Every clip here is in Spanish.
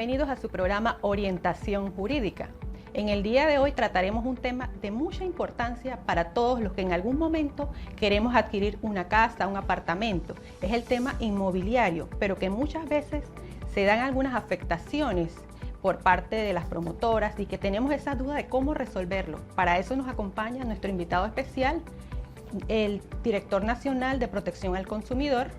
bienvenidos a su programa Orientación Jurídica. En el día de hoy trataremos un tema de mucha importancia para todos los que en algún momento queremos adquirir una casa, un apartamento. Es el tema inmobiliario, pero que muchas veces se dan algunas afectaciones por parte de las promotoras y que tenemos esa duda de cómo resolverlo. Para eso nos acompaña nuestro invitado especial, el Director Nacional de Protección al Consumidor,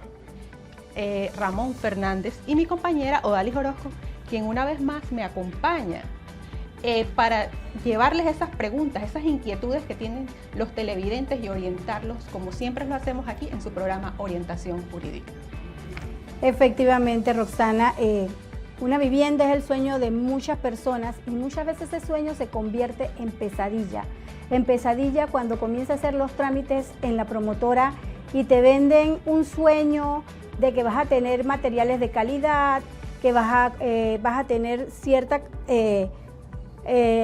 Ramón Fernández, y mi compañera Odalis Orozco, quien una vez más me acompaña para llevarles esas preguntas, esas inquietudes que tienen los televidentes y orientarlos, como siempre lo hacemos aquí en su programa Orientación Jurídica. Efectivamente, Roxana, una vivienda es el sueño de muchas personas y muchas veces ese sueño se convierte en pesadilla. En pesadilla cuando comienza a hacer los trámites en la promotora y te venden un sueño de que vas a tener materiales de calidad, que vas a tener ciertas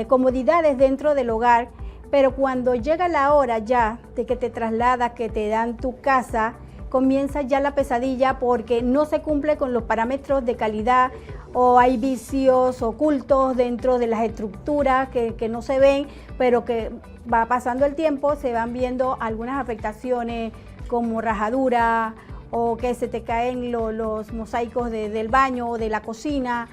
comodidades dentro del hogar, pero cuando llega la hora ya de que te trasladas, que te dan tu casa, comienza ya la pesadilla porque no se cumple con los parámetros de calidad o hay vicios ocultos dentro de las estructuras que no se ven, pero que va pasando el tiempo, se van viendo algunas afectaciones como rajadura o que se te caen los mosaicos del baño o de la cocina.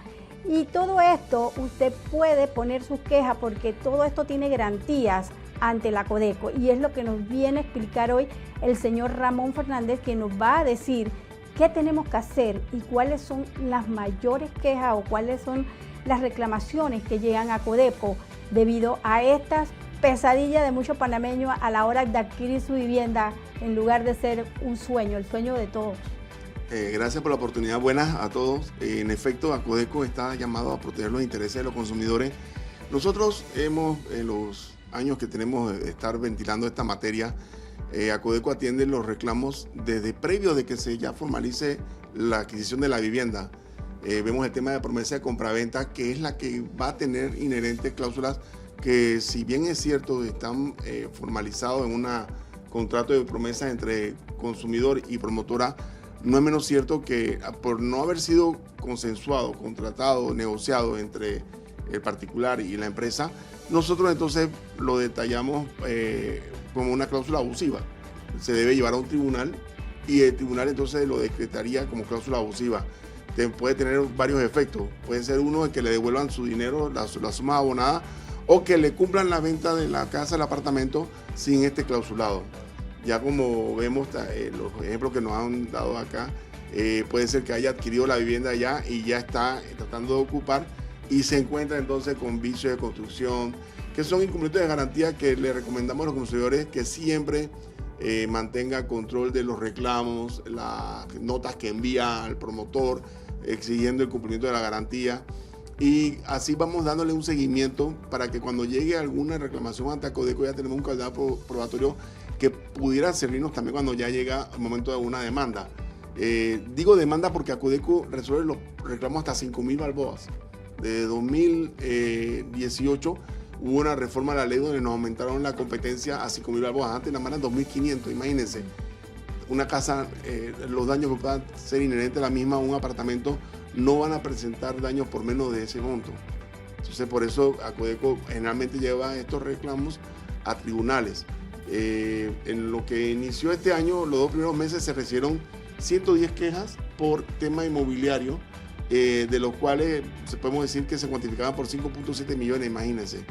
Y todo esto usted puede poner sus quejas porque todo esto tiene garantías ante la Codeco y es lo que nos viene a explicar hoy el señor Ramón Fernández, que nos va a decir qué tenemos que hacer y cuáles son las mayores quejas o cuáles son las reclamaciones que llegan a Codeco debido a estas pesadillas de muchos panameños a la hora de adquirir su vivienda en lugar de ser un sueño, el sueño de todos. Gracias por la oportunidad, buenas a todos. En efecto, Acodeco está llamado a proteger los intereses de los consumidores. Nosotros en los años que tenemos de estar ventilando esta materia, Acodeco atiende los reclamos desde previo de que se ya formalice la adquisición de la vivienda. Vemos el tema de promesa de compraventa, que es la que va a tener inherentes cláusulas que, si bien es cierto, están formalizados en un contrato de promesa entre consumidor y promotora, no es menos cierto que por no haber sido consensuado, contratado, negociado entre el particular y la empresa, nosotros entonces lo detallamos como una cláusula abusiva. Se debe llevar a un tribunal y el tribunal entonces lo decretaría como cláusula abusiva. Puede tener varios efectos. Puede ser uno de que le devuelvan su dinero, la suma abonada, o que le cumplan la venta de la casa, el apartamento, sin este clausulado. Ya como vemos los ejemplos que nos han dado acá, puede ser que haya adquirido la vivienda ya y ya está tratando de ocupar y se encuentra entonces con vicios de construcción, que son incumplimientos de garantía que le recomendamos a los consumidores que siempre mantenga control de los reclamos, las notas que envía al promotor, exigiendo el cumplimiento de la garantía. Y así vamos dándole un seguimiento para que cuando llegue alguna reclamación ante Acodeco ya tenemos un calendario probatorio que pudiera servirnos también cuando ya llega el momento de una demanda. Digo demanda porque Acodeco resuelve los reclamos hasta 5.000 balboas. De 2018 hubo una reforma a la ley donde nos aumentaron la competencia a 5.000 balboas. Antes la mano 2.500, imagínense. Una casa, los daños que puedan ser inherentes a la misma, un apartamento, no van a presentar daños por menos de ese monto. Entonces, por eso Acodeco generalmente lleva estos reclamos a tribunales. En lo que inició este año, los 2 primeros meses se recibieron 110 quejas por tema inmobiliario, de los cuales podemos decir que se cuantificaban por 5.7 millones, imagínense.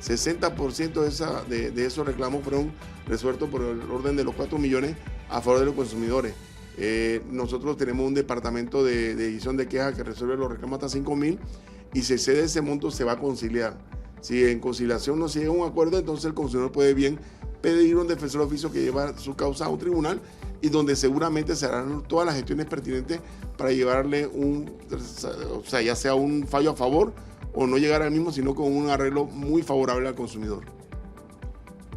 60% de esos reclamos fueron resueltos por el orden de los 4 millones a favor de los consumidores. Nosotros tenemos un departamento de edición de quejas que resuelve los reclamos hasta 5.000 y si excede ese monto se va a conciliar. Si en conciliación no se llega a un acuerdo, entonces el consumidor puede bien pedir un defensor de oficio que lleva su causa a un tribunal y donde seguramente se harán todas las gestiones pertinentes para llevarle ya sea un fallo a favor o no llegar al mismo, sino con un arreglo muy favorable al consumidor.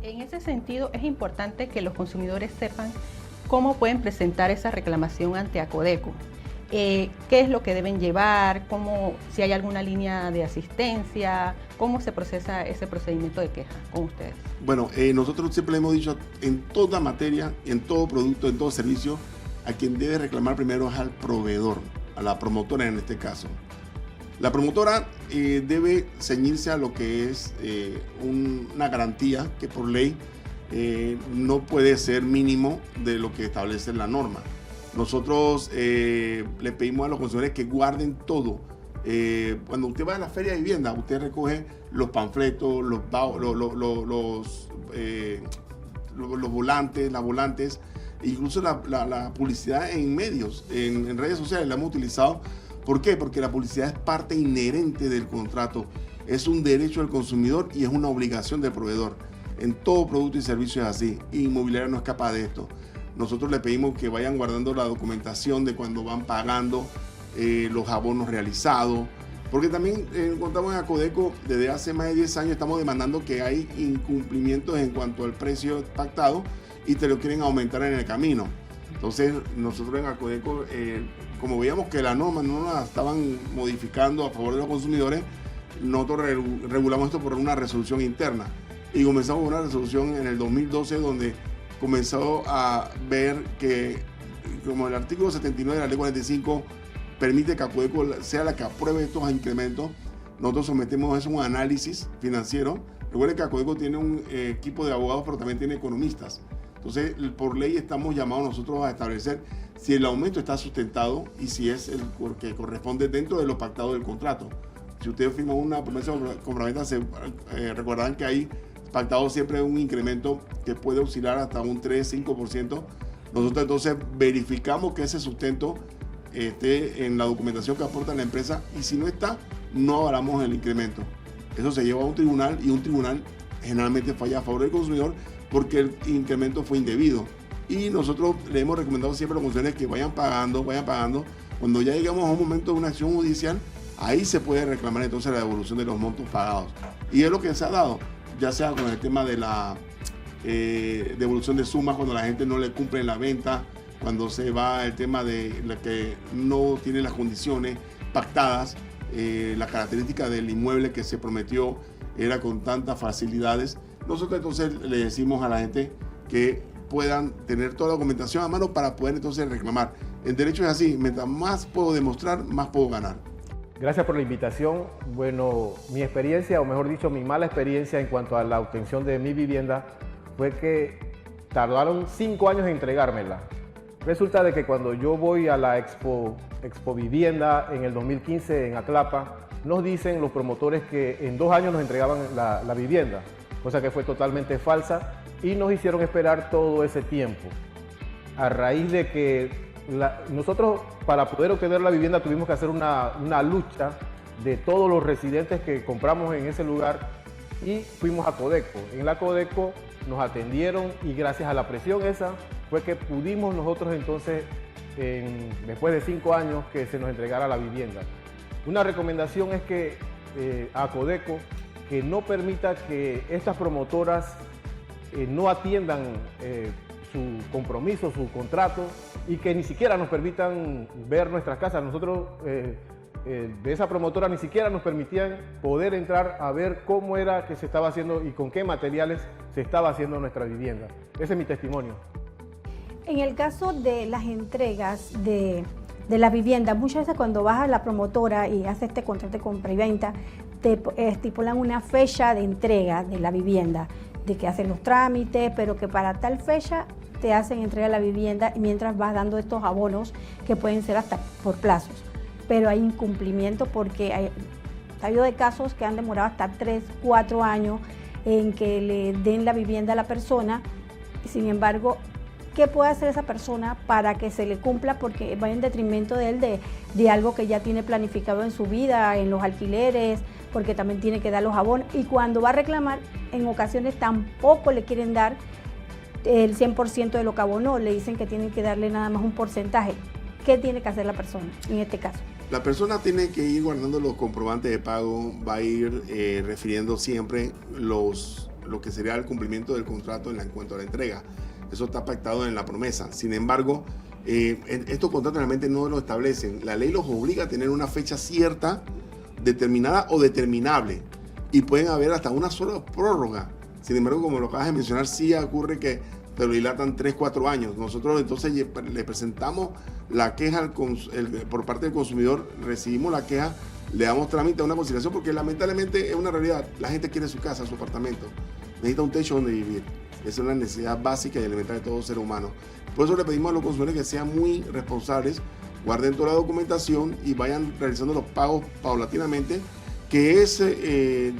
En ese sentido, es importante que los consumidores sepan cómo pueden presentar esa reclamación ante Acodeco. ¿Qué es lo que deben llevar? Si hay alguna línea de asistencia, ¿cómo se procesa ese procedimiento de queja con ustedes? Bueno, nosotros siempre hemos dicho, en toda materia, en todo producto, en todo servicio, a quien debe reclamar primero es al proveedor, a la promotora en este caso. La promotora debe ceñirse a lo que es una garantía que por ley no puede ser mínimo de lo que establece la norma. Nosotros le pedimos a los consumidores que guarden todo. Cuando usted va a la feria de vivienda, usted recoge los panfletos, los volantes, las volantes, incluso la publicidad en medios, en redes sociales la hemos utilizado. ¿Por qué? Porque la publicidad es parte inherente del contrato, es un derecho del consumidor y es una obligación del proveedor. En todo producto y servicio es así, y Inmobiliaria no escapa de esto. Nosotros le pedimos que vayan guardando la documentación de cuando van pagando los abonos realizados, porque también encontramos en Acodeco, desde hace más de 10 años estamos demandando que hay incumplimientos en cuanto al precio pactado y te lo quieren aumentar en el camino. Entonces nosotros en Acodeco, como veíamos que la norma no la estaban modificando a favor de los consumidores, nosotros regulamos esto por una resolución interna y comenzamos una resolución en el 2012 donde comenzó a ver que, como el artículo 79 de la ley 45 permite que Acodeco sea la que apruebe estos incrementos, nosotros sometemos eso a un análisis financiero. Recuerden que Acodeco tiene un equipo de abogados, pero también tiene economistas. Entonces, por ley estamos llamados nosotros a establecer si el aumento está sustentado y si es el que corresponde dentro de lo pactado del contrato. Si ustedes firman una promesa de compraventa, recordarán que hay pactado siempre un incremento que puede oscilar hasta un 3-5%. Nosotros entonces verificamos que ese sustento esté en la documentación que aporta la empresa y si no está, no avalamos el incremento. Eso se lleva a un tribunal y un tribunal generalmente falla a favor del consumidor porque el incremento fue indebido. Y nosotros le hemos recomendado siempre a los consumidores que vayan pagando. Cuando ya llegamos a un momento de una acción judicial, ahí se puede reclamar entonces la devolución de los montos pagados. Y es lo que se ha dado, ya sea con el tema de la devolución de sumas cuando la gente no le cumple en la venta, cuando se va el tema de la que no tiene las condiciones pactadas, la característica del inmueble que se prometió era con tantas facilidades. Nosotros entonces le decimos a la gente que puedan tener toda la documentación a mano para poder entonces reclamar. El derecho es así, mientras más puedo demostrar, más puedo ganar. Gracias por la invitación. Bueno, mi experiencia, o mejor dicho, mi mala experiencia en cuanto a la obtención de mi vivienda fue que tardaron 5 años en entregármela. Resulta de que cuando yo voy a la Expo Vivienda en el 2015 en Atlapa, nos dicen los promotores que en 2 años nos entregaban la vivienda, cosa que fue totalmente falsa y nos hicieron esperar todo ese tiempo. A raíz de que nosotros para poder obtener la vivienda tuvimos que hacer una lucha de todos los residentes que compramos en ese lugar y fuimos a Acodeco. En la Acodeco nos atendieron y gracias a la presión esa fue que pudimos nosotros entonces, después de 5 años, que se nos entregara la vivienda. Una recomendación es que a Acodeco que no permita que estas promotoras no atiendan su compromiso, su contrato y que ni siquiera nos permitan ver nuestras casas. Nosotros de esa promotora ni siquiera nos permitían poder entrar a ver cómo era que se estaba haciendo y con qué materiales se estaba haciendo nuestra vivienda. Ese es mi testimonio. En el caso de las entregas de la vivienda, muchas veces cuando vas a la promotora y haces este contrato de compra y venta, te estipulan una fecha de entrega de la vivienda, de que hacen los trámites, pero que para tal fecha te hacen entrega de la vivienda mientras vas dando estos abonos que pueden ser hasta por plazos. Pero hay incumplimiento porque ha habido de casos que han demorado hasta 3-4 años en que le den la vivienda a la persona. Sin embargo, ¿qué puede hacer esa persona para que se le cumpla? Porque va en detrimento de él de algo que ya tiene planificado en su vida, en los alquileres, porque también tiene que dar los abonos. Y cuando va a reclamar, en ocasiones tampoco le quieren dar el 100% de lo que abonó, le dicen que tienen que darle nada más un porcentaje. ¿Qué tiene que hacer la persona en este caso? La persona tiene que ir guardando los comprobantes de pago, va a ir refiriendo siempre lo que sería el cumplimiento del contrato en cuanto a la entrega. Eso está pactado en la promesa. Sin embargo, estos contratos realmente no lo establecen. La ley los obliga a tener una fecha cierta, determinada o determinable. Y pueden haber hasta una sola prórroga. Sin embargo, como lo acabas de mencionar, sí ocurre que te lo dilatan 3-4 años. Nosotros entonces le presentamos la queja por parte del consumidor, recibimos la queja, le damos trámite a una conciliación porque lamentablemente es una realidad. La gente quiere su casa, su apartamento, necesita un techo donde vivir. Esa es una necesidad básica y elemental de todo ser humano. Por eso le pedimos a los consumidores que sean muy responsables, guarden toda la documentación y vayan realizando los pagos paulatinamente, que ese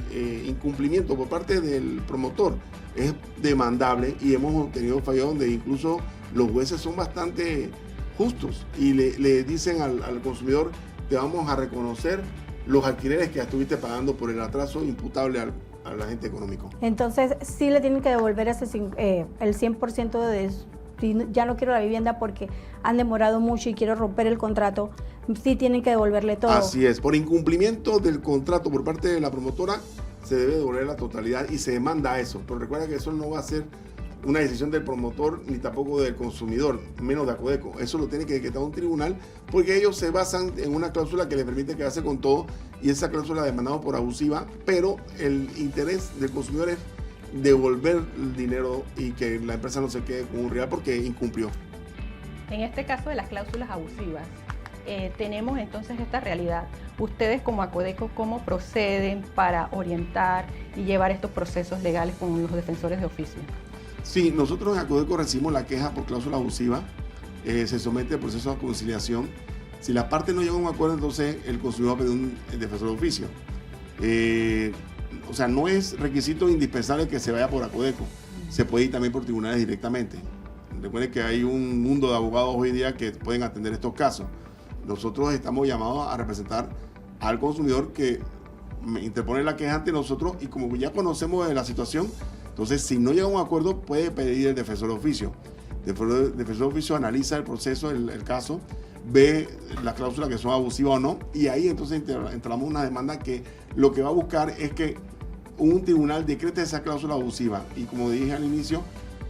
incumplimiento por parte del promotor es demandable y hemos tenido fallos donde incluso los jueces son bastante justos y le dicen al consumidor: te vamos a reconocer los alquileres que estuviste pagando por el atraso imputable al agente económico. Entonces sí le tienen que devolver el 100% de si ya no quiero la vivienda porque han demorado mucho y quiero romper el contrato, sí tienen que devolverle todo. Así es, por incumplimiento del contrato por parte de la promotora se debe devolver la totalidad y se demanda eso, pero recuerda que eso no va a ser una decisión del promotor ni tampoco del consumidor, menos de Acodeco. Eso lo tiene que decretar un tribunal porque ellos se basan en una cláusula que les permite quedarse con todo y esa cláusula demandada por abusiva, pero el interés del consumidor es devolver el dinero y que la empresa no se quede con un real porque incumplió. En este caso de las cláusulas abusivas, tenemos entonces esta realidad. Ustedes como Acodeco, ¿cómo proceden para orientar y llevar estos procesos legales con los defensores de oficio? Sí, nosotros en Acodeco recibimos la queja por cláusula abusiva, se somete al proceso de conciliación. Si la parte no llega a un acuerdo, entonces el consumidor va a pedir un defensor de oficio. O sea, no es requisito indispensable que se vaya por Acodeco, se puede ir también por tribunales directamente. Recuerden que hay un mundo de abogados hoy día que pueden atender estos casos. Nosotros estamos llamados a representar al consumidor que interpone la queja ante nosotros y como ya conocemos de la situación, entonces si no llega a un acuerdo puede pedir el defensor de oficio. El defensor de oficio analiza el proceso, el caso, ve las cláusulas que son abusivas o no y ahí entonces entramos una demanda que lo que va a buscar es que un tribunal decrete esa cláusula abusiva y como dije al inicio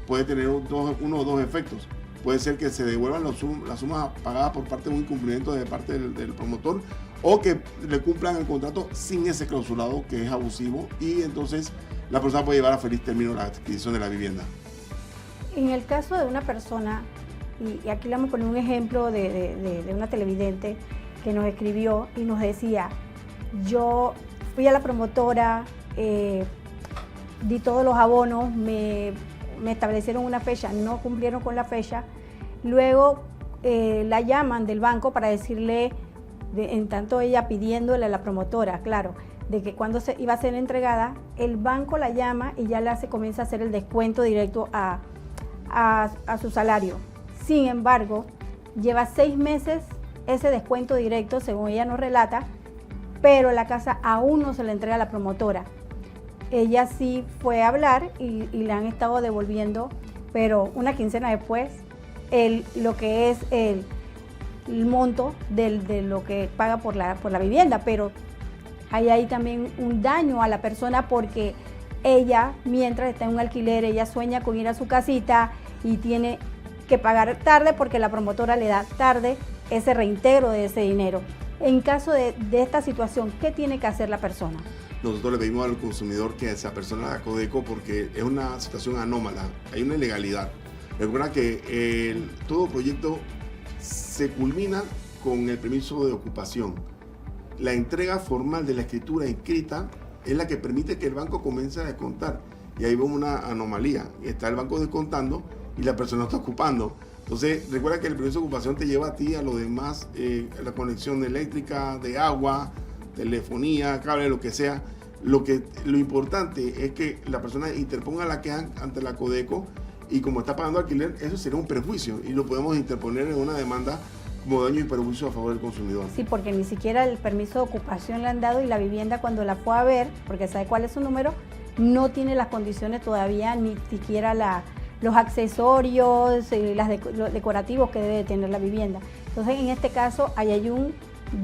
puede tener uno o dos efectos. Puede ser que se devuelvan las sumas pagadas por parte de un incumplimiento de parte del promotor o que le cumplan el contrato sin ese clausulado que es abusivo y entonces la persona puede llevar a feliz término la adquisición de la vivienda. En el caso de una persona, y aquí le vamos a poner un ejemplo de una televidente que nos escribió y nos decía: yo fui a la promotora, di todos los abonos, me establecieron una fecha, no cumplieron con la fecha, luego la llaman del banco para decirle, en tanto ella pidiéndole a la promotora, claro, de que cuando iba a ser entregada, el banco la llama y ya comienza a hacer el descuento directo a su salario. Sin embargo, lleva 6 meses ese descuento directo, según ella nos relata, pero la casa aún no se la entrega a la promotora. Ella sí fue a hablar y le han estado devolviendo, pero una quincena después, lo que es el monto de lo que paga por la vivienda, pero hay ahí también un daño a la persona porque ella, mientras está en un alquiler, ella sueña con ir a su casita y tiene que pagar tarde porque la promotora le da tarde ese reintegro de ese dinero. En caso de esta situación, ¿qué tiene que hacer la persona? Nosotros le pedimos al consumidor que se apersone a Acodeco porque es una situación anómala, hay una ilegalidad. Recuerda que todo proyecto se culmina con el permiso de ocupación. La entrega formal de la escritura escrita es la que permite que el banco comience a descontar. Y ahí vemos una anomalía. Está el banco descontando y la persona está ocupando. Entonces, recuerda que el permiso de ocupación te lleva a ti a lo demás, la conexión eléctrica, de agua, telefonía, cable, lo que sea. Lo importante es que la persona interponga la queja ante la Acodeco y como está pagando alquiler, eso sería un perjuicio y lo podemos interponer en una demanda como daño y perjuicio a favor del consumidor. Sí, porque ni siquiera el permiso de ocupación le han dado y la vivienda cuando la fue a ver, porque sabe cuál es su número, no tiene las condiciones todavía, ni siquiera los accesorios, los decorativos que debe tener la vivienda. Entonces, en este caso, ahí hay un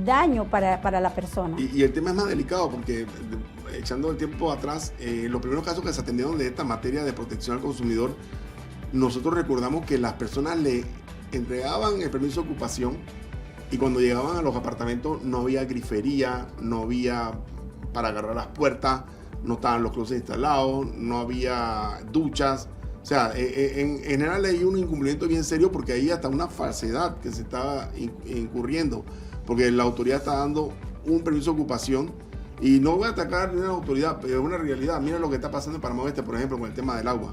daño para la persona. Y el tema es más delicado porque, echando el tiempo atrás, los primeros casos que se atendieron de esta materia de protección al consumidor, nosotros recordamos que las personas le entregaban el permiso de ocupación y cuando llegaban a los apartamentos no había grifería, no había para agarrar las puertas, no estaban los closets instalados, no había duchas. O sea, en general hay un incumplimiento bien serio porque hay hasta una falsedad que se está incurriendo, porque la autoridad está dando un permiso de ocupación. Y no voy a atacar a una autoridad, pero es una realidad. Mira lo que está pasando en Panamá Oeste, por ejemplo, con el tema del agua.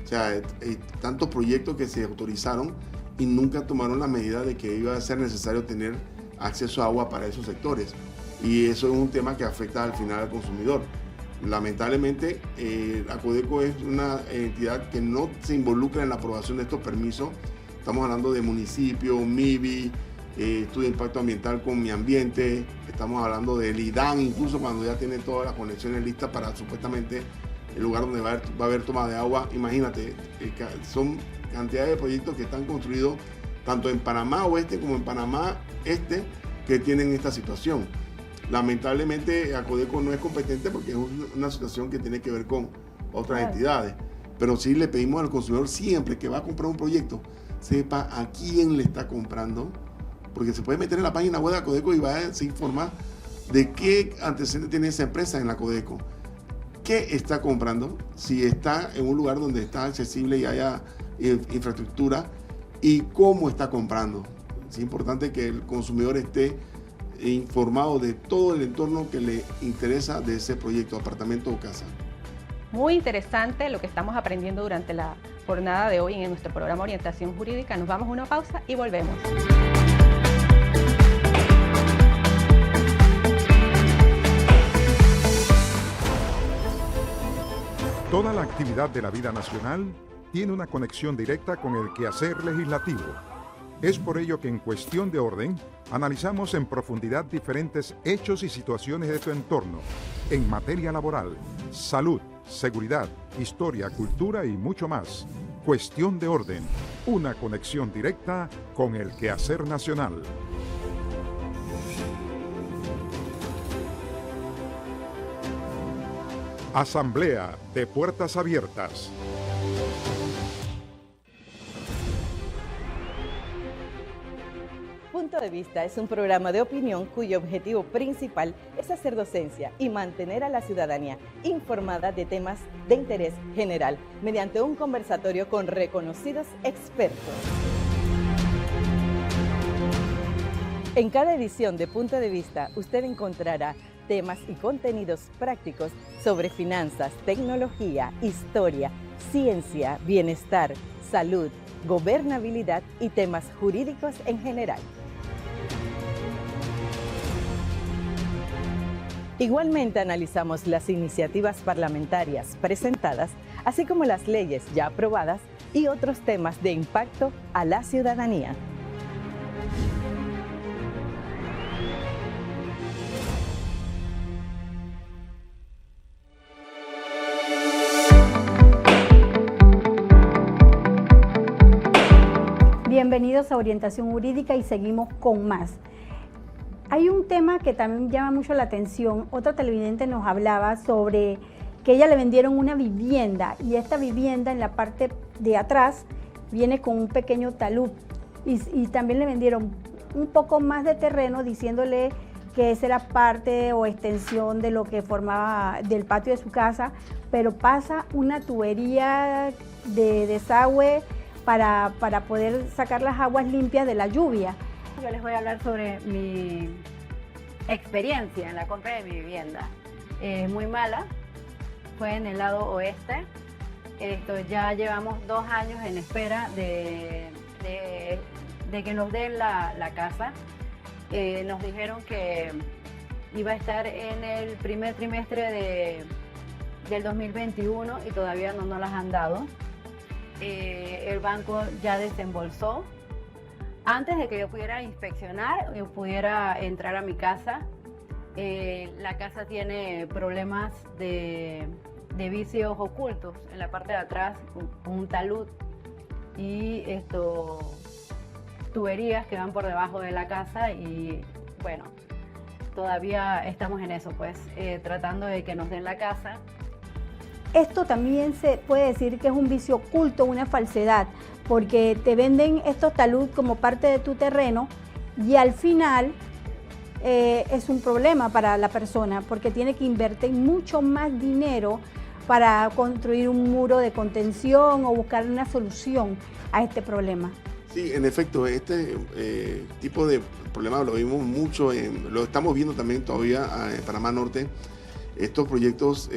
O sea, hay tantos proyectos que se autorizaron y nunca tomaron la medida de que iba a ser necesario tener acceso a agua para esos sectores. Y eso es un tema que afecta al final al consumidor. Lamentablemente, Acodeco es una entidad que no se involucra en la aprobación de estos permisos. Estamos hablando de municipio, MIBI, estudio de impacto ambiental con mi ambiente, estamos hablando del IDAN, incluso cuando ya tiene todas las conexiones listas para supuestamente el lugar donde va a haber toma de agua. Imagínate, son cantidades de proyectos que están construidos tanto en Panamá Oeste como en Panamá Este que tienen esta situación. Lamentablemente Acodeco no es competente porque es una situación que tiene que ver con otras entidades, pero sí le pedimos al consumidor siempre que va a comprar un proyecto, sepa a quién le está comprando, porque se puede meter en la página web de Acodeco y va a se informar de qué antecedentes tiene esa empresa en la Acodeco, qué está comprando, si está en un lugar donde está accesible y haya infraestructura y cómo está comprando. Es importante que el consumidor esté informado de todo el entorno que le interesa de ese proyecto, apartamento o casa. Muy interesante lo que estamos aprendiendo durante la jornada de hoy en nuestro programa Orientación Jurídica. Nos vamos a una pausa y volvemos. Toda la actividad de la vida nacional tiene una conexión directa con el quehacer legislativo. Es por ello que en Cuestión de Orden analizamos en profundidad diferentes hechos y situaciones de tu entorno en materia laboral, salud, seguridad, historia, cultura y mucho más. Cuestión de Orden, una conexión directa con el quehacer nacional. Asamblea de Puertas Abiertas. Punto de Vista es un programa de opinión cuyo objetivo principal es hacer docencia y mantener a la ciudadanía informada de temas de interés general mediante un conversatorio con reconocidos expertos. En cada edición de Punto de Vista usted encontrará temas y contenidos prácticos sobre finanzas, tecnología, historia, ciencia, bienestar, salud, gobernabilidad y temas jurídicos en general. Igualmente analizamos las iniciativas parlamentarias presentadas, así como las leyes ya aprobadas y otros temas de impacto a la ciudadanía. Bienvenidos a Orientación Jurídica y seguimos con más. Hay un tema que también llama mucho la atención. Otra televidente nos hablaba sobre que ella le vendieron una vivienda y esta vivienda en la parte de atrás viene con un pequeño talud y también le vendieron un poco más de terreno diciéndole que esa era parte o extensión de lo que formaba del patio de su casa, pero pasa una tubería de desagüe para poder sacar las aguas limpias de la lluvia. Yo les voy a hablar sobre mi experiencia en la compra de mi vivienda. Muy mala, fue en el lado oeste. Ya llevamos 2 años en espera de que nos den la casa. Nos dijeron que iba a estar en el primer trimestre del 2021 y todavía no nos las han dado. El banco ya desembolsó. Antes de que yo pudiera inspeccionar, yo pudiera entrar a mi casa, la casa tiene problemas de vicios ocultos en la parte de atrás, un talud y tuberías que van por debajo de la casa y bueno, todavía estamos en eso, pues tratando de que nos den la casa. Esto también se puede decir que es un vicio oculto, una falsedad, porque te venden estos talud como parte de tu terreno y al final es un problema para la persona porque tiene que invertir mucho más dinero para construir un muro de contención o buscar una solución a este problema. Sí, en efecto, este tipo de problemas lo vimos mucho, lo estamos viendo también todavía en Panamá Norte. Estos proyectos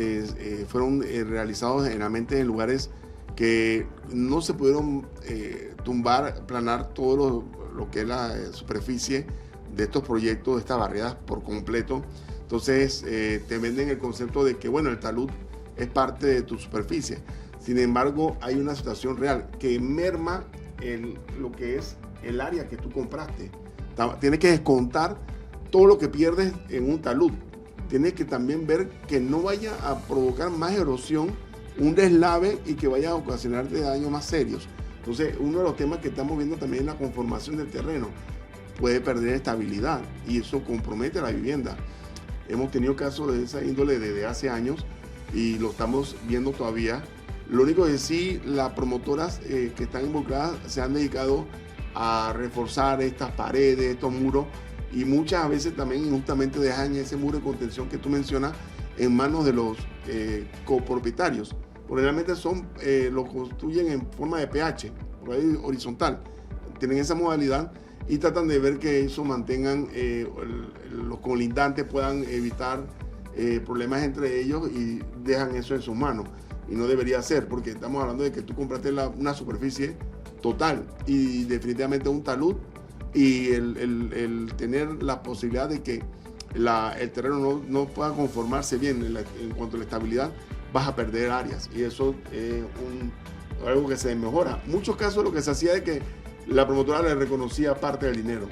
fueron realizados generalmente en lugares que no se pudieron tumbar, planar todo lo que es la superficie de estos proyectos, de estas barriadas por completo. Entonces te venden el concepto de que, bueno, el talud es parte de tu superficie. Sin embargo, hay una situación real que merma lo que es el área que tú compraste. Tienes que descontar todo lo que pierdes en un talud. Tienes que también ver que no vaya a provocar más erosión, un deslave y que vaya a ocasionarte daños más serios. Entonces, uno de los temas que estamos viendo también es la conformación del terreno. Puede perder estabilidad y eso compromete la vivienda. Hemos tenido casos de esa índole desde hace años y lo estamos viendo todavía. Lo único que sí, las promotoras que están involucradas se han dedicado a reforzar estas paredes, estos muros, y muchas veces también injustamente dejan ese muro de contención que tú mencionas en manos de los copropietarios. Porque realmente lo construyen en forma de PH, por ahí horizontal. Tienen esa modalidad y tratan de ver que eso mantengan, los colindantes puedan evitar problemas entre ellos y dejan eso en sus manos. Y no debería ser, porque estamos hablando de que tú compraste una superficie total y definitivamente un talud, y el tener la posibilidad de que el terreno no pueda conformarse bien en cuanto a la estabilidad, vas a perder áreas y eso es algo que se mejora. En muchos casos lo que se hacía es que la promotora le reconocía parte del dinero,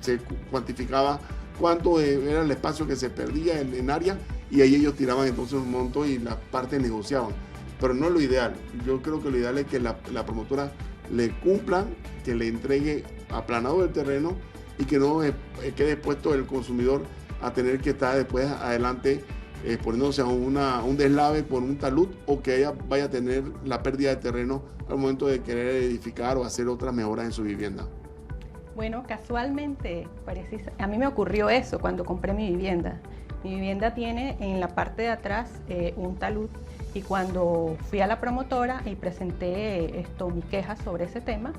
se cuantificaba cuánto era el espacio que se perdía en área y ahí ellos tiraban entonces un monto y las partes negociaban. Pero no es lo ideal. Yo creo que lo ideal es que la promotora le cumpla, que le entregue aplanado el terreno y que no quede expuesto el consumidor a tener que estar después adelante poniéndose a un deslave por un talud o que ella vaya a tener la pérdida de terreno al momento de querer edificar o hacer otras mejoras en su vivienda. Bueno, casualmente, a mí me ocurrió eso cuando compré mi vivienda. Mi vivienda tiene en la parte de atrás un talud y cuando fui a la promotora y presenté mi queja sobre ese tema,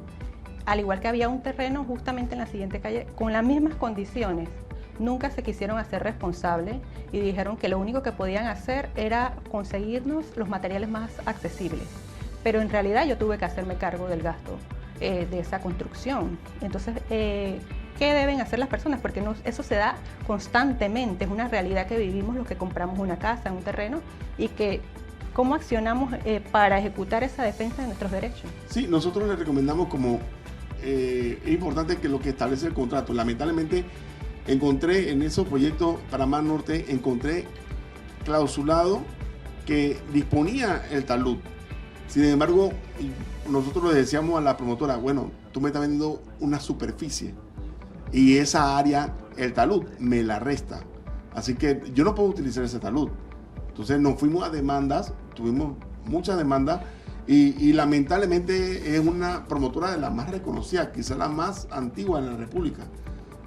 al igual que había un terreno justamente en la siguiente calle con las mismas condiciones, nunca se quisieron hacer responsables y dijeron que lo único que podían hacer era conseguirnos los materiales más accesibles. Pero en realidad yo tuve que hacerme cargo del gasto de esa construcción. Entonces, ¿qué deben hacer las personas? Porque eso se da constantemente, es una realidad que vivimos los que compramos una casa, un terreno, y que ¿cómo accionamos para ejecutar esa defensa de nuestros derechos? Sí, nosotros les recomendamos es importante que lo que establece el contrato. Lamentablemente encontré en esos proyectos Panamá Norte, encontré clausulado que disponía el talud. Sin embargo, nosotros le decíamos a la promotora, bueno, tú me estás vendiendo una superficie y esa área, el talud, me la resta. Así que yo no puedo utilizar ese talud. Entonces nos fuimos a demandas, tuvimos muchas demandas y lamentablemente es una promotora de las más reconocidas, quizás la más antigua en la República,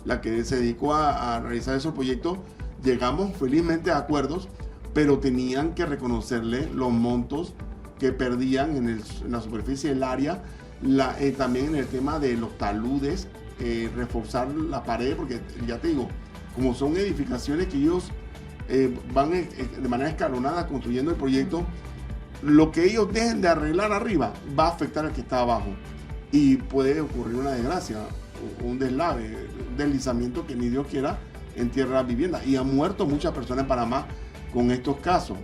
la que se dedicó a realizar esos proyectos. Llegamos felizmente a acuerdos, pero tenían que reconocerle los montos que perdían en la superficie del área, también en el tema de los taludes, reforzar la pared, porque ya te digo, como son edificaciones que ellos van de manera escalonada construyendo el proyecto, lo que ellos dejen de arreglar arriba va a afectar al que está abajo y puede ocurrir una desgracia, un deslave, un deslizamiento que ni Dios quiera entierra la vivienda, y han muerto muchas personas en Panamá con estos casos.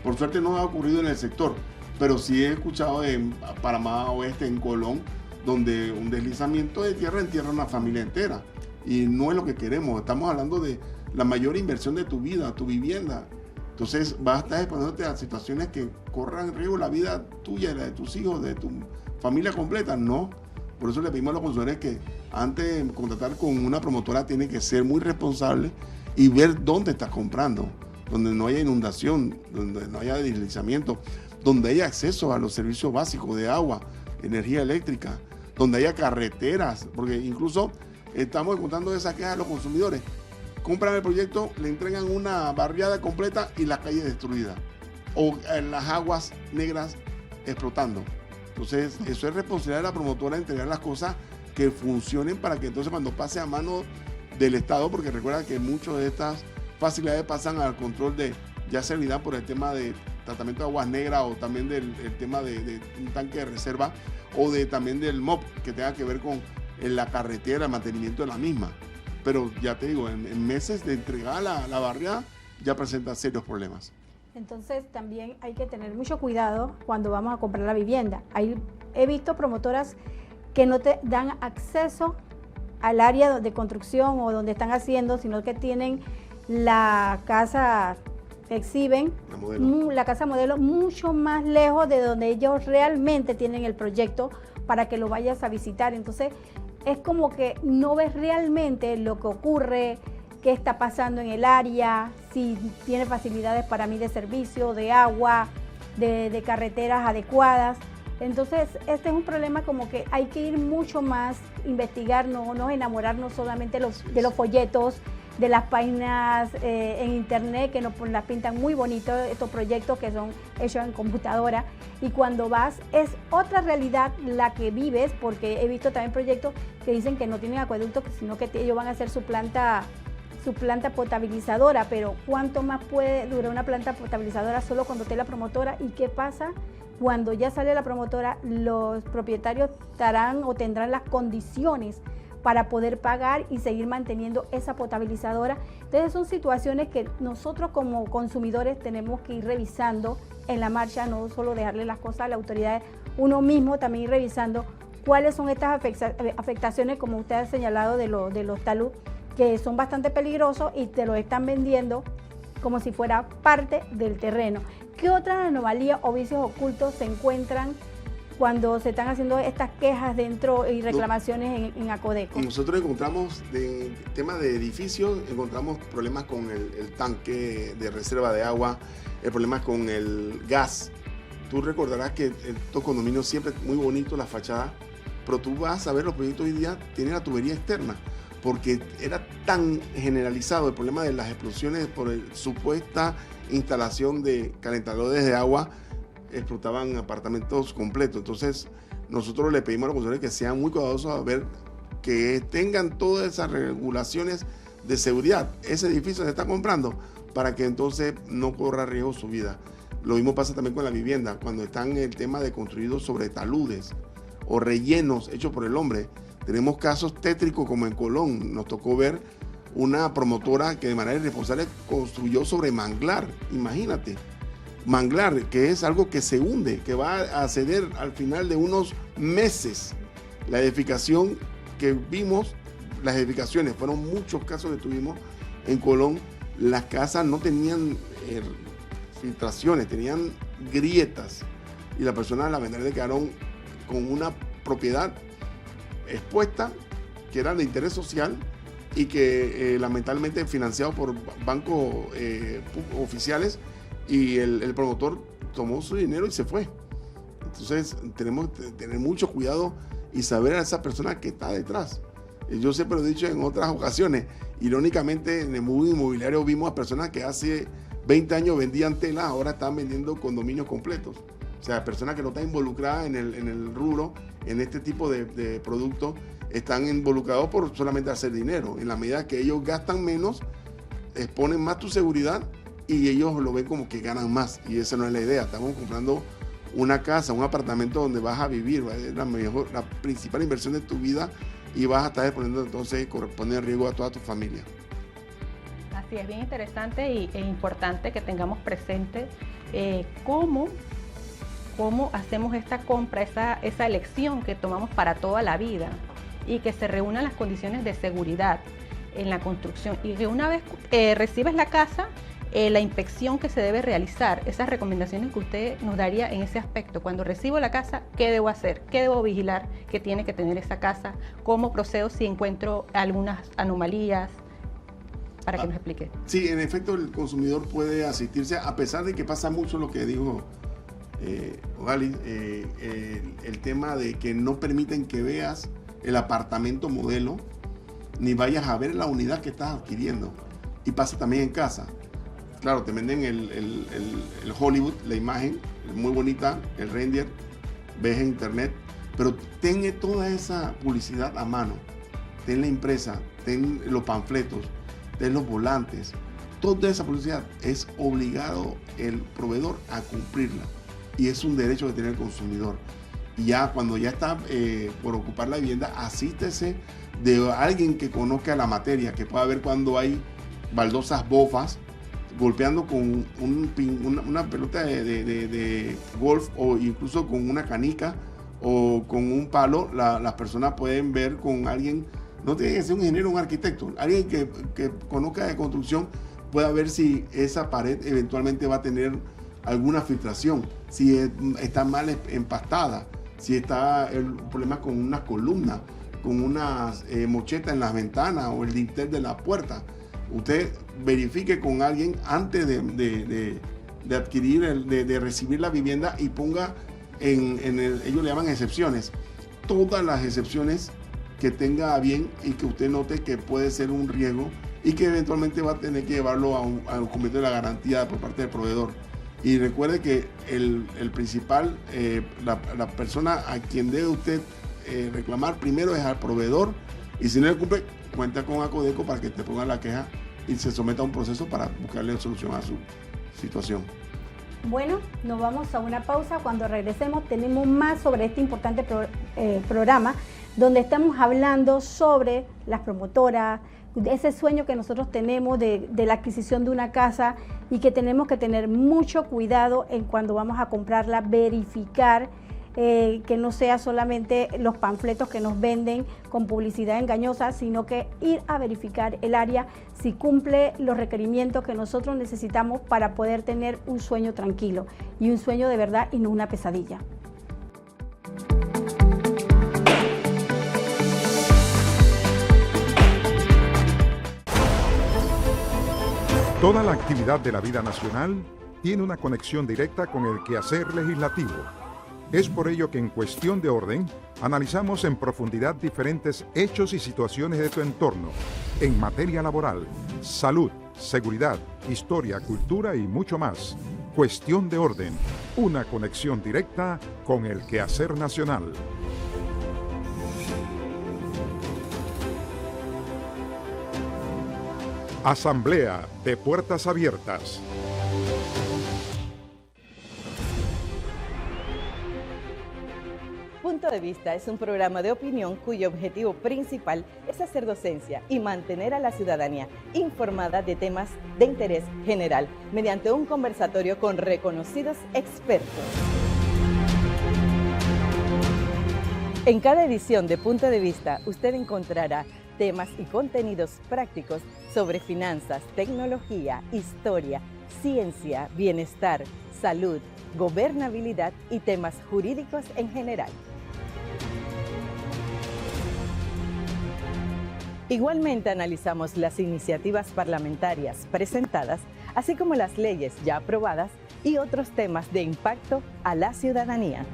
Por suerte no ha ocurrido en el sector, pero sí he escuchado en Panamá Oeste, en Colón, donde un deslizamiento de tierra entierra una familia entera y no es lo que queremos. Estamos hablando de la mayor inversión de tu vida, tu vivienda. Entonces vas a estar exponiéndote a situaciones que corran riesgo la vida tuya y la de tus hijos, de tu familia completa. No. Por eso le pedimos a los consumidores que antes de contratar con una promotora tienen que ser muy responsables y ver dónde estás comprando, donde no haya inundación, donde no haya deslizamiento, donde haya acceso a los servicios básicos de agua, energía eléctrica, donde haya carreteras, porque incluso estamos encontrando esa queja de los consumidores. Compran el proyecto, le entregan una barriada completa y la calle destruida, o las aguas negras explotando. Entonces, eso es responsabilidad de la promotora entregar las cosas que funcionen para que entonces cuando pase a mano del Estado, porque recuerda que muchas de estas facilidades pasan al control de, ya sea por el tema de tratamiento de aguas negras o también del tema de un tanque de reserva o también del MOP que tenga que ver con la carretera, el mantenimiento de la misma. Pero ya te digo, en meses de entregar la barriada ya presenta serios problemas. Entonces también hay que tener mucho cuidado cuando vamos a comprar la vivienda. He visto promotoras que no te dan acceso al área de construcción o donde están haciendo, sino que tienen la casa que exhiben, la casa modelo mucho más lejos de donde ellos realmente tienen el proyecto para que lo vayas a visitar. Entonces es como que no ves realmente lo que ocurre, qué está pasando en el área, si tiene facilidades para mí de servicio, de agua, de carreteras adecuadas. Entonces, este es un problema como que hay que ir mucho más, investigar, no enamorarnos solamente de los folletos, de las páginas en internet que nos las pintan muy bonitos, estos proyectos que son hechos en computadora. Y cuando vas, es otra realidad la que vives, porque he visto también proyectos que dicen que no tienen acueducto, sino que ellos van a hacer su planta potabilizadora, pero ¿cuánto más puede durar una planta potabilizadora solo cuando esté la promotora? ¿Y qué pasa cuando ya sale la promotora? Los propietarios tendrán las condiciones para poder pagar y seguir manteniendo esa potabilizadora. Entonces son situaciones que nosotros como consumidores tenemos que ir revisando en la marcha, no solo dejarle las cosas a las autoridades, uno mismo también ir revisando cuáles son estas afectaciones, como usted ha señalado, de los talud, que son bastante peligrosos y te lo están vendiendo como si fuera parte del terreno. ¿Qué otras anomalías o vicios ocultos se encuentran cuando se están haciendo estas quejas dentro y reclamaciones en Acodeco? Nosotros encontramos, de tema de edificios, encontramos problemas con el tanque de reserva de agua, problemas con el gas. Tú recordarás que estos condominios siempre muy bonitos, la fachada, pero tú vas a ver los proyectos hoy día, tienen la tubería externa, porque era tan generalizado el problema de las explosiones por supuesta instalación de calentadores de agua, explotaban apartamentos completos. Entonces nosotros le pedimos a los consumidores que sean muy cuidadosos a ver que tengan todas esas regulaciones de seguridad. Ese edificio se está comprando para que entonces no corra riesgo su vida. Lo mismo pasa también con la vivienda, cuando están en el tema de construidos sobre taludes o rellenos hechos por el hombre. Tenemos casos tétricos como en Colón. Nos tocó ver una promotora que de manera irresponsable construyó sobre manglar. Imagínate, manglar, que es algo que se hunde, que va a ceder al final de unos meses. La edificación que vimos, las edificaciones, fueron muchos casos que tuvimos en Colón. Las casas no tenían filtraciones, tenían grietas. Y las personas lamentablemente quedaron con una propiedad expuesta, que era de interés social y que lamentablemente financiado por bancos oficiales, y el promotor tomó su dinero y se fue. Entonces tenemos que tener mucho cuidado y saber a esa persona que está detrás. Yo siempre lo he dicho en otras ocasiones, irónicamente en el mundo inmobiliario vimos a personas que hace 20 años vendían tela, ahora están vendiendo condominios completos. O sea, personas que no están involucradas en el rubro, en este tipo de productos, están involucrados por solamente hacer dinero. En la medida que ellos gastan menos, exponen más tu seguridad y ellos lo ven como que ganan más. Y esa no es la idea. Estamos comprando una casa, un apartamento donde vas a vivir, es la principal inversión de tu vida, y vas a estar exponiendo entonces, corresponde en riesgo a toda tu familia. Así es, bien interesante e importante que tengamos presente cómo hacemos esta compra, esa elección que tomamos para toda la vida, y que se reúnan las condiciones de seguridad en la construcción, y que una vez recibes la casa, la inspección que se debe realizar, esas recomendaciones que usted nos daría en ese aspecto. Cuando recibo la casa, ¿qué debo hacer? ¿Qué debo vigilar que tiene que tener esa casa? ¿Cómo procedo si encuentro algunas anomalías? Para que nos explique. Sí, en efecto, el consumidor puede asistirse, a pesar de que pasa mucho lo que dijo Ogali, el tema de que no permiten que veas el apartamento modelo, ni vayas a ver la unidad que estás adquiriendo. Y pasa también en casa. Claro, te venden el Hollywood, la imagen, muy bonita, el render, ves en internet, pero ten toda esa publicidad a mano, ten la impresa, ten los panfletos, ten los volantes, toda esa publicidad es obligado el proveedor a cumplirla y es un derecho que tiene el consumidor. Y ya cuando ya está por ocupar la vivienda, asístese de alguien que conozca la materia, que pueda ver cuando hay baldosas bofas golpeando con una pelota de golf o incluso con una canica o con un palo. Las personas pueden ver con alguien, no tiene que ser un ingeniero o un arquitecto, alguien que conozca de construcción, pueda ver si esa pared eventualmente va a tener alguna filtración, si está mal empastada, si está el problema con unas columnas, con unas mochetas en las ventanas o el dintel de la puerta. Usted verifique con alguien antes de adquirir, de recibir la vivienda y ponga ellos le llaman excepciones, todas las excepciones que tenga bien y que usted note que puede ser un riesgo y que eventualmente va a tener que llevarlo a un cumplimiento de la garantía por parte del proveedor. Y recuerde que el principal, la persona a quien debe usted reclamar primero es al proveedor, y si no le cumple, cuenta con Acodeco para que te pongan la queja y se someta a un proceso para buscarle solución a su situación. Bueno, nos vamos a una pausa. Cuando regresemos tenemos más sobre este importante programa donde estamos hablando sobre las promotoras, ese sueño que nosotros tenemos de la adquisición de una casa y que tenemos que tener mucho cuidado en cuando vamos a comprarla, verificar que no sea solamente los panfletos que nos venden con publicidad engañosa, sino que ir a verificar el área si cumple los requerimientos que nosotros necesitamos para poder tener un sueño tranquilo y un sueño de verdad y no una pesadilla. Toda la actividad de la vida nacional tiene una conexión directa con el quehacer legislativo. Es por ello que en Cuestión de Orden analizamos en profundidad diferentes hechos y situaciones de tu entorno en materia laboral, salud, seguridad, historia, cultura y mucho más. Cuestión de Orden, una conexión directa con el quehacer nacional. Asamblea de Puertas Abiertas. Punto de Vista es un programa de opinión cuyo objetivo principal es hacer docencia y mantener a la ciudadanía informada de temas de interés general mediante un conversatorio con reconocidos expertos. En cada edición de Punto de Vista usted encontrará temas y contenidos prácticos sobre finanzas, tecnología, historia, ciencia, bienestar, salud, gobernabilidad y temas jurídicos en general. Igualmente analizamos las iniciativas parlamentarias presentadas, así como las leyes ya aprobadas y otros temas de impacto a la ciudadanía.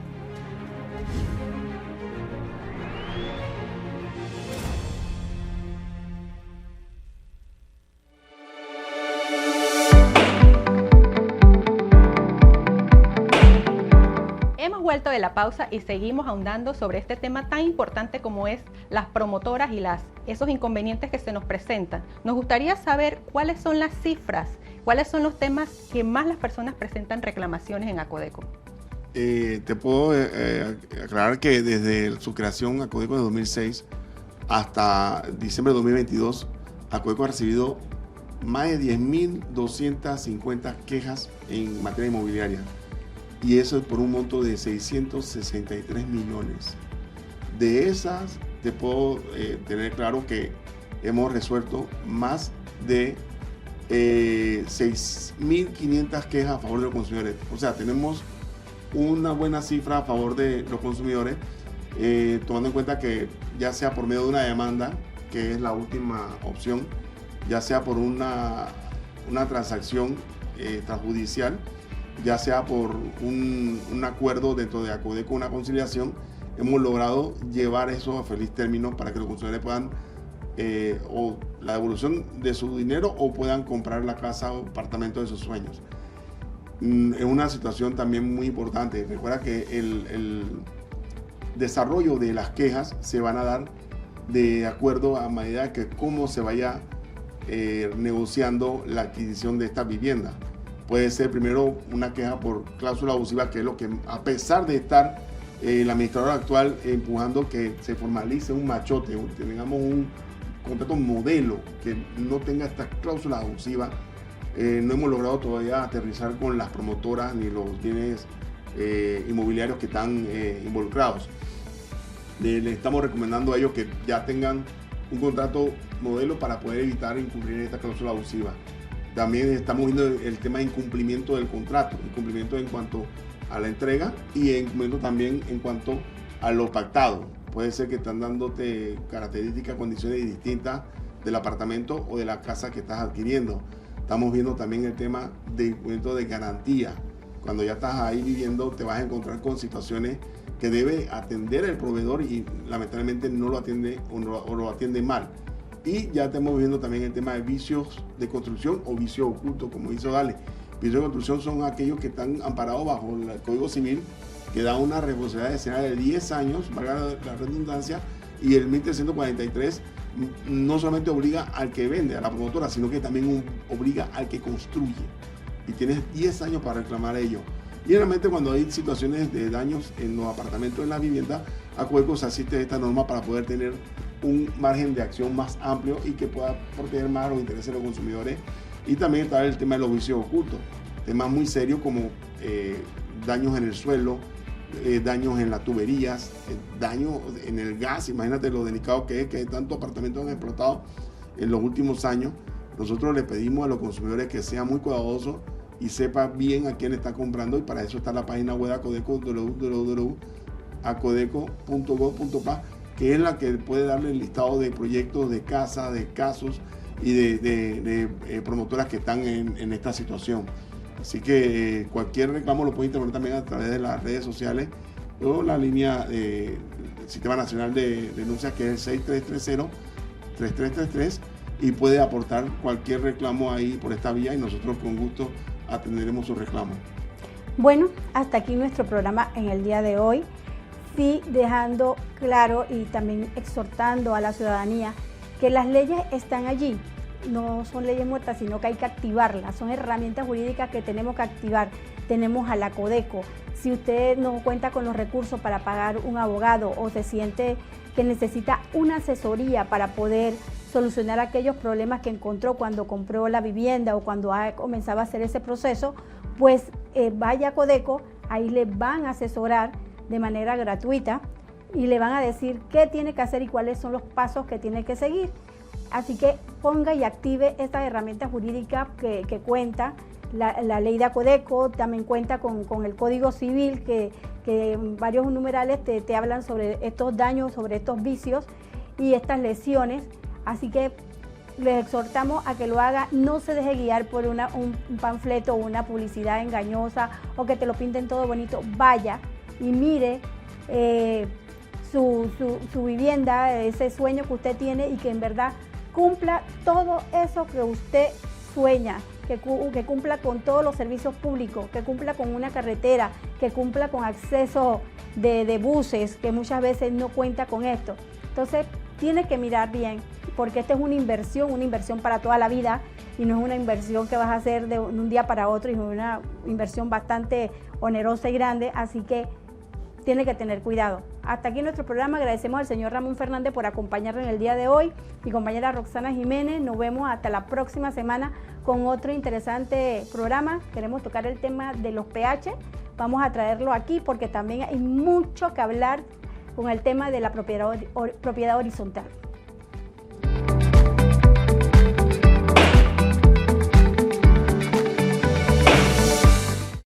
Hemos vuelto de la pausa y seguimos ahondando sobre este tema tan importante como es las promotoras y esos inconvenientes que se nos presentan. Nos gustaría saber cuáles son las cifras, cuáles son los temas que más las personas presentan reclamaciones en Acodeco. Te puedo aclarar que desde su creación Acodeco de 2006 hasta diciembre de 2022, Acodeco ha recibido más de 10.250 quejas en materia inmobiliaria. Y eso es por un monto de 663 millones. De esas, te puedo tener claro que hemos resuelto más de 6.500 quejas a favor de los consumidores. O sea, tenemos una buena cifra a favor de los consumidores, tomando en cuenta que ya sea por medio de una demanda, que es la última opción, ya sea por una transacción extrajudicial, ya sea por un acuerdo dentro de Acodeco, una conciliación, hemos logrado llevar eso a feliz término para que los consumidores puedan o la devolución de su dinero o puedan comprar la casa o apartamento de sus sueños. es una situación también muy importante. Recuerda que el desarrollo de las quejas se van a dar de acuerdo a medida que cómo se vaya negociando la adquisición de esta vivienda. Puede ser primero una queja por cláusula abusiva, que es lo que, a pesar de estar el administrador actual empujando que se formalice un machote, tengamos un contrato modelo que no tenga estas cláusulas abusivas, no hemos logrado todavía aterrizar con las promotoras ni los bienes inmobiliarios que están involucrados. Le estamos recomendando a ellos que ya tengan un contrato modelo para poder evitar incurrir en esta cláusula abusiva. También estamos viendo el tema de incumplimiento del contrato, incumplimiento en cuanto a la entrega y incumplimiento también en cuanto a lo pactado. Puede ser que están dándote características, condiciones distintas del apartamento o de la casa que estás adquiriendo. Estamos viendo también el tema de incumplimiento de garantía. Cuando ya estás ahí viviendo, te vas a encontrar con situaciones que debe atender el proveedor y lamentablemente no lo atiende o lo atiende mal. Y ya estamos viendo también el tema de vicios de construcción o vicios ocultos, como dice Odale. Vicios de construcción son aquellos que están amparados bajo el Código Civil, que da una responsabilidad adicional de 10 años, valga la redundancia, y el 1343 no solamente obliga al que vende, a la promotora, sino que también obliga al que construye. Y tienes 10 años para reclamar ello. Y realmente cuando hay situaciones de daños en los apartamentos, en la vivienda, a Codeco se asiste a esta norma para poder tener un margen de acción más amplio y que pueda proteger más los intereses de los consumidores. Y también está el tema de los vicios ocultos, temas muy serios como daños en el suelo, daños en las tuberías, daños en el gas. Imagínate lo delicado que es, que tantos apartamentos han explotado en los últimos años. Nosotros le pedimos a los consumidores que sean muy cuidadosos y sepa bien a quién está comprando, y para eso está la página web de Acodeco, www.acodeco.gov.pa, que es la que puede darle el listado de proyectos, de casas, de casos y de promotoras que están en esta situación. Así que cualquier reclamo lo puede interponer también a través de las redes sociales o la línea del Sistema Nacional de Denuncias, que es el 6330-3333, y puede aportar cualquier reclamo ahí por esta vía y nosotros con gusto atenderemos su reclamo. Bueno, hasta aquí nuestro programa en el día de hoy. Sí, dejando claro y también exhortando a la ciudadanía que las leyes están allí, no son leyes muertas, sino que hay que activarlas, son herramientas jurídicas que tenemos que activar. Tenemos a la Codeco. Si usted no cuenta con los recursos para pagar un abogado o se siente que necesita una asesoría para poder solucionar aquellos problemas que encontró cuando compró la vivienda o cuando comenzaba a hacer ese proceso, pues vaya a Codeco, ahí le van a asesorar de manera gratuita y le van a decir qué tiene que hacer y cuáles son los pasos que tiene que seguir. Así que ponga y active esta herramienta jurídica que cuenta la ley de Acodeco. También cuenta con el Código Civil, que varios numerales te hablan sobre estos daños, sobre estos vicios y estas lesiones. Así que les exhortamos a que lo haga, no se deje guiar por un panfleto o una publicidad engañosa o que te lo pinten todo bonito. Vaya y mire su vivienda, ese sueño que usted tiene, y que en verdad cumpla todo eso que usted sueña, que cumpla con todos los servicios públicos, que cumpla con una carretera, que cumpla con acceso de buses, que muchas veces no cuenta con esto. Entonces tiene que mirar bien, porque esta es una inversión para toda la vida, y no es una inversión que vas a hacer de un día para otro, y es una inversión bastante onerosa y grande, así que tiene que tener cuidado. Hasta aquí nuestro programa. Agradecemos al señor Ramón Fernández por acompañarnos en el día de hoy. Mi compañera Roxana Jiménez, nos vemos hasta la próxima semana con otro interesante programa. Queremos tocar el tema de los pH. Vamos a traerlo aquí porque también hay mucho que hablar con el tema de la propiedad horizontal.